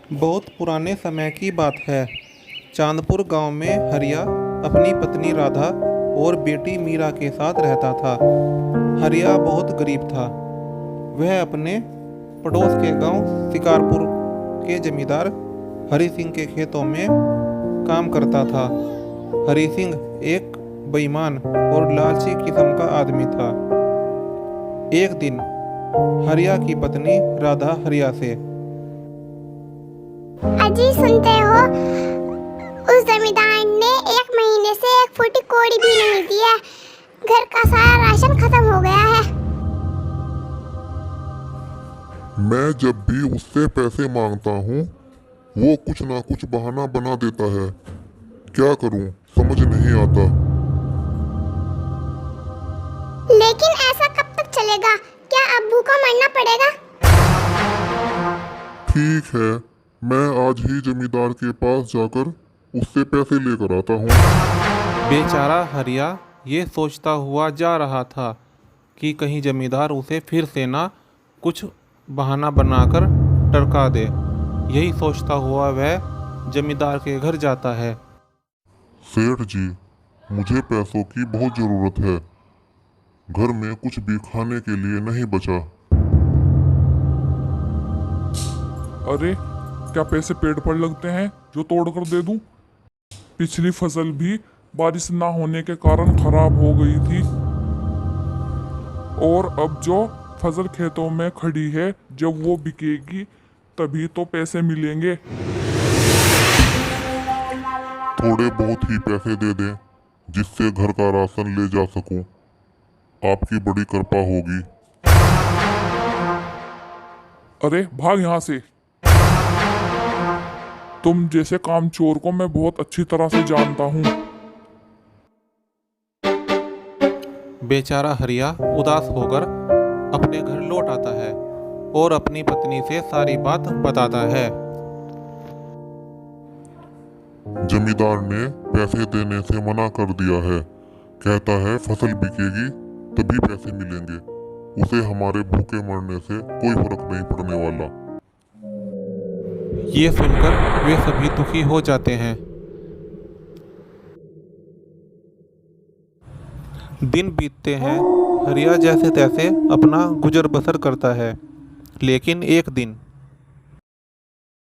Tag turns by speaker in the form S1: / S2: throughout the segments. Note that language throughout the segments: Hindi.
S1: बहुत पुराने समय की बात है। चांदपुर गांव में हरिया अपनी पत्नी राधा और बेटी मीरा के साथ रहता था। हरिया बहुत गरीब था। वह अपने पड़ोस के गांव शिकारपुर के जमींदार हरि सिंह के खेतों में काम करता था। हरि सिंह एक बेईमान और लालची किस्म का आदमी था। एक दिन हरिया की पत्नी राधा हरिया से,
S2: अजी सुनते हो, उस जमींदार ने 1 महीने से 1 फूटी कोड़ी भी नहीं दी है। घर का सारा राशन खत्म हो गया है।
S3: मैं जब भी उससे पैसे मांगता हूँ वो कुछ ना कुछ बहाना बना देता है। क्या करूँ समझ नहीं आता।
S2: लेकिन ऐसा कब तक चलेगा? क्या अब्बू को मरना पड़ेगा?
S3: ठीक है, मैं आज ही जमींदार के पास जाकर उससे पैसे लेकर आता हूँ।
S1: बेचारा हरिया ये सोचता हुआ जा रहा था कि कहीं जमींदार उसे फिर से ना कुछ बहाना बनाकर टरका दे। यही सोचता हुआ वह जमींदार के घर जाता है।
S3: सेठ जी, मुझे पैसों की बहुत ज़रूरत है। घर में कुछ भी खाने के लिए नहीं बचा।
S4: अरे क्या पैसे पेड़ पर लगते हैं जो तोड़ कर दे दूं? पिछली फसल भी बारिश ना होने के कारण खराब हो गई थी, और अब जो फसल खेतों में खड़ी है जब वो बिकेगी तभी तो पैसे मिलेंगे।
S3: थोड़े बहुत ही पैसे दे दें जिससे घर का राशन ले जा सकूं। आपकी बड़ी कृपा होगी।
S4: अरे भाग यहाँ से। तुम जैसे कामचोर को मैं बहुत अच्छी तरह से जानता हूँ।
S1: बेचारा हरिया उदास होकर अपने घर लौट आता है और अपनी पत्नी से सारी बात बताता है।
S3: जमींदार ने पैसे देने से मना कर दिया है। कहता है फसल बिकेगी तभी पैसे मिलेंगे। उसे हमारे भूखे मरने से कोई फर्क नहीं पड़ने वाला।
S1: ये सुनकर वे सभी दुखी हो जाते हैं। दिन बीतते हैं। हरिया जैसे तैसे अपना गुजर बसर करता है। लेकिन एक दिन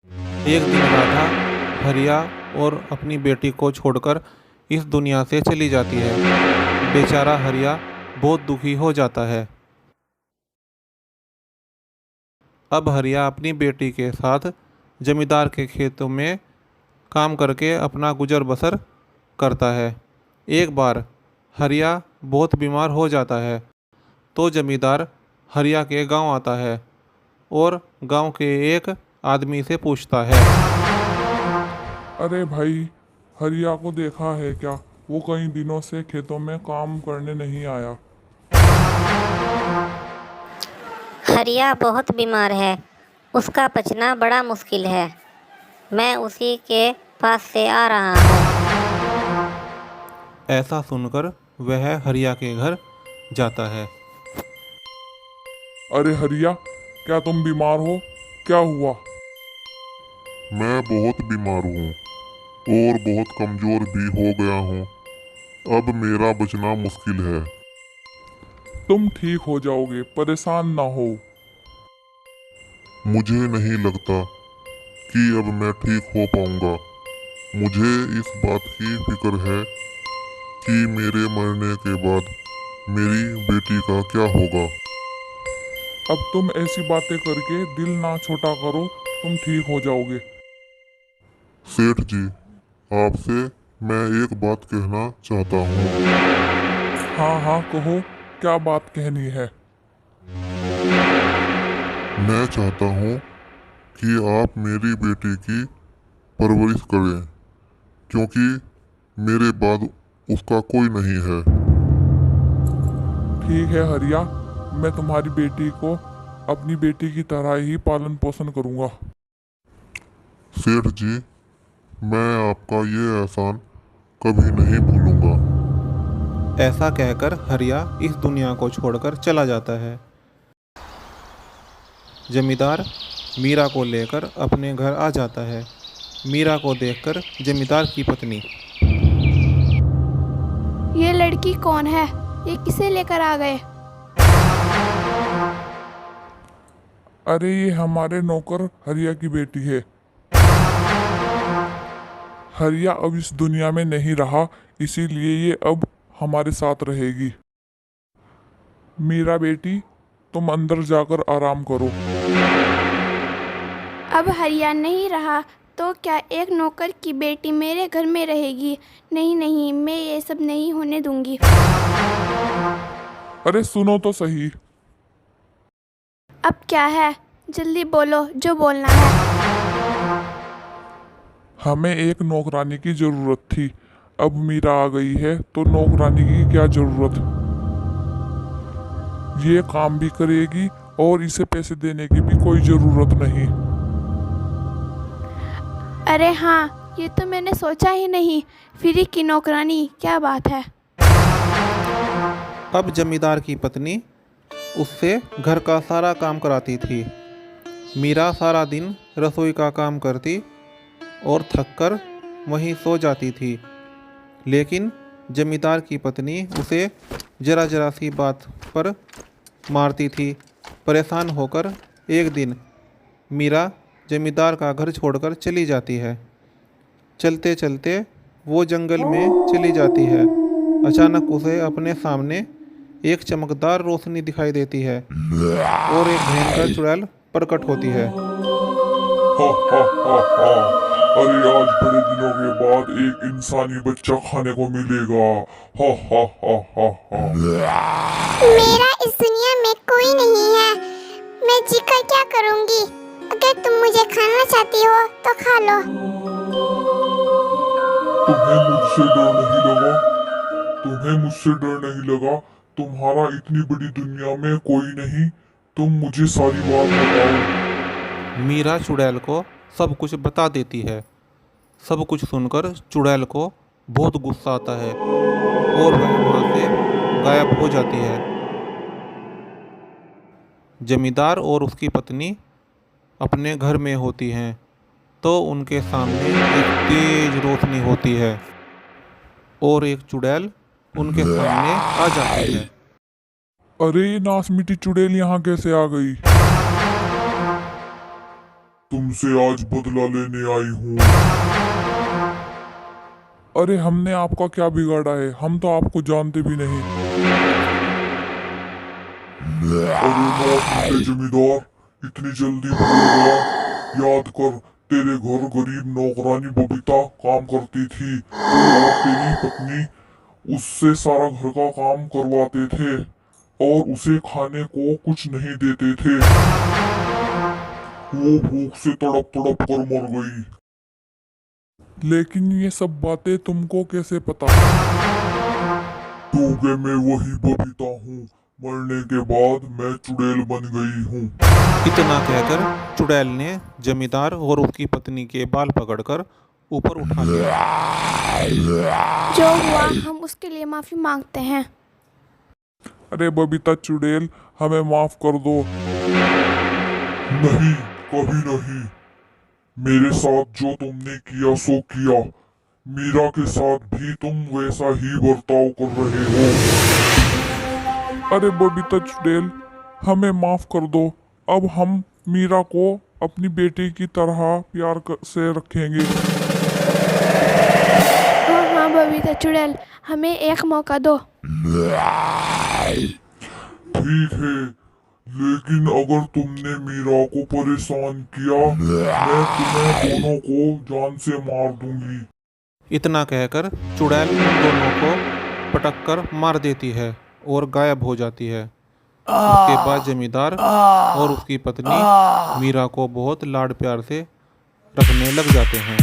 S1: राधा हरिया और अपनी बेटी को छोड़कर इस दुनिया से चली जाती है। बेचारा हरिया बहुत दुखी हो जाता है। अब हरिया अपनी बेटी के साथ जमींदार के खेतों में काम करके अपना गुजर बसर करता है। एक बार हरिया बहुत बीमार हो जाता है तो जमींदार हरिया के गांव आता है और गांव के एक आदमी से पूछता है,
S4: अरे भाई, हरिया को देखा है क्या? वो कई दिनों से खेतों में काम करने नहीं आया।
S5: हरिया बहुत बीमार है, उसका बचना बड़ा मुश्किल है। मैं उसी के पास से आ रहा हूँ।
S1: ऐसा सुनकर वह हरिया के घर जाता है।
S4: अरे हरिया, क्या तुम बीमार हो? क्या हुआ?
S3: मैं बहुत बीमार हूँ और बहुत कमज़ोर भी हो गया हूँ। अब मेरा बचना मुश्किल है।
S4: तुम ठीक हो जाओगे, परेशान ना हो।
S3: मुझे नहीं लगता कि अब मैं ठीक हो पाऊंगा। मुझे इस बात की फिक्र है कि मेरे मरने के बाद मेरी बेटी का क्या होगा।
S4: अब तुम ऐसी बातें करके दिल ना छोटा करो, तुम ठीक हो जाओगे।
S3: सेठ जी, आपसे मैं एक बात कहना चाहता हूँ।
S4: हाँ हाँ कहो, क्या बात कहनी है?
S3: मैं चाहता हूँ कि आप मेरी बेटी की परवरिश करें, क्योंकि मेरे बाद उसका कोई नहीं है।
S4: ठीक है हरिया, मैं तुम्हारी बेटी को अपनी बेटी की तरह ही पालन पोषण करूँगा।
S3: सेठ जी, मैं आपका ये एहसान कभी नहीं भूलूंगा।
S1: ऐसा कहकर हरिया इस दुनिया को छोड़कर चला जाता है। जमींदार मीरा को लेकर अपने घर आ जाता है। मीरा को देखकर जमींदार की पत्नी,
S6: ये लड़की कौन है? ये किसे लेकर आ गए?
S4: अरे ये हमारे नौकर हरिया की बेटी है। हरिया अब इस दुनिया में नहीं रहा, इसीलिए ये अब हमारे साथ रहेगी। मीरा बेटी, तुम अंदर जाकर आराम करो।
S6: अब हरिया नहीं रहा तो क्या एक नौकर की बेटी मेरे घर में रहेगी? नहीं नहीं, मैं ये सब नहीं होने दूंगी।
S4: अरे सुनो तो सही।
S6: अब क्या है? जल्दी बोलो जो बोलना है।
S4: हमें एक नौकरानी की जरूरत थी। अब मीरा आ गई है तो नौकरानी की क्या जरूरत। ये काम भी करेगी और इसे पैसे देने की भी कोई जरूरत नहीं।
S6: अरे हाँ, ये तो मैंने सोचा ही नहीं। फ्री की नौकरानी, क्या बात है।
S1: अब जमींदार की पत्नी उससे घर का सारा काम कराती थी। मीरा सारा दिन रसोई का काम करती और थककर वहीं सो जाती थी। लेकिन जमींदार की पत्नी उसे जरा जरा सी बात पर मारती थी। परेशान होकर एक दिन मीरा जमींदार का घर छोड़कर चली जाती है। चलते चलते वो जंगल में चली जाती है। अचानक उसे अपने सामने एक चमकदार रोशनी दिखाई देती है और एक भयंकर चुड़ैल प्रकट होती है।
S4: हा हा हा हा। अरे आज बड़े दिनों के बाद एक इंसानी बच्चा खाने को मिलेगा। हा हा हा हा हा।
S2: मेरा इस दुनिया में कोई नहीं है। मैं जीकर क्या करूंगी? अगर तुम मुझे खाना चाहती हो तो खा लो।
S4: तुम्हें मुझसे डर नहीं लगा? तुम्हें मुझसे डर नहीं लगा? तुम्हारा इतनी बड़ी दुनिया में कोई नहीं। तुम मुझे सारी बात बताओ।
S1: मीरा चुड़ैल को सब कुछ बता देती है। सब कुछ सुनकर चुड़ैल को बहुत गुस्सा आता है और वह वहाँ से गायब हो जाती है। जमींदार और उसकी पत्नी अपने घर में होती हैं तो उनके सामने एक तेज रोशनी होती है और एक चुड़ैल उनके सामने आ जाती है।
S4: अरे ये नासमीठी चुड़ैल यहाँ कैसे आ गई? तुमसे आज बदला लेने आई हूँ। अरे हमने आपका क्या बिगाड़ा है? हम तो आपको जानते भी नहीं। अरे नासमीठे जमींदार, इतनी जल्दी भूल गया? याद कर, तेरे घर गरीब नौकरानी बबीता काम करती थी और तेरी पत्नी उससे सारा घर का काम करवाते थे और उसे खाने को कुछ नहीं देते थे। वो भूख से तड़प तड़प कर मर गई। लेकिन ये सब बातें तुमको कैसे पता? क्योंकि मैं वही बबीता हूँ। मरने के बाद मैं चुड़ैल बन गई हूँ।
S1: इतना कहकर चुड़ैल ने जमींदार और उसकी पत्नी के बाल पकड़कर ऊपर उठा लिया।
S6: जो हुआ हम उसके लिए माफ़ी मांगते हैं।
S4: अरे बबीता चुड़ैल, हमें माफ कर दो। नहीं, कभी नहीं। मेरे साथ जो तुमने किया सो किया। मीरा के साथ भी तुम वैसा ही बर्ताव कर रहे हो। अरे बबीता चुड़ैल, हमें माफ कर दो। अब हम मीरा को अपनी बेटी की तरह प्यार से रखेंगे।
S6: हाँ बबीता चुड़ैल, हमें एक मौका दो।
S3: ठीक है, लेकिन अगर तुमने मीरा को परेशान किया, मैं तुम्हें दोनों को जान से मार दूंगी।
S1: इतना कहकर चुड़ैल उन दोनों को पटक कर मार देती है और गायब हो जाती है। उसके बाद जमींदार और उसकी पत्नी मीरा को बहुत लाड प्यार से रखने लग जाते हैं।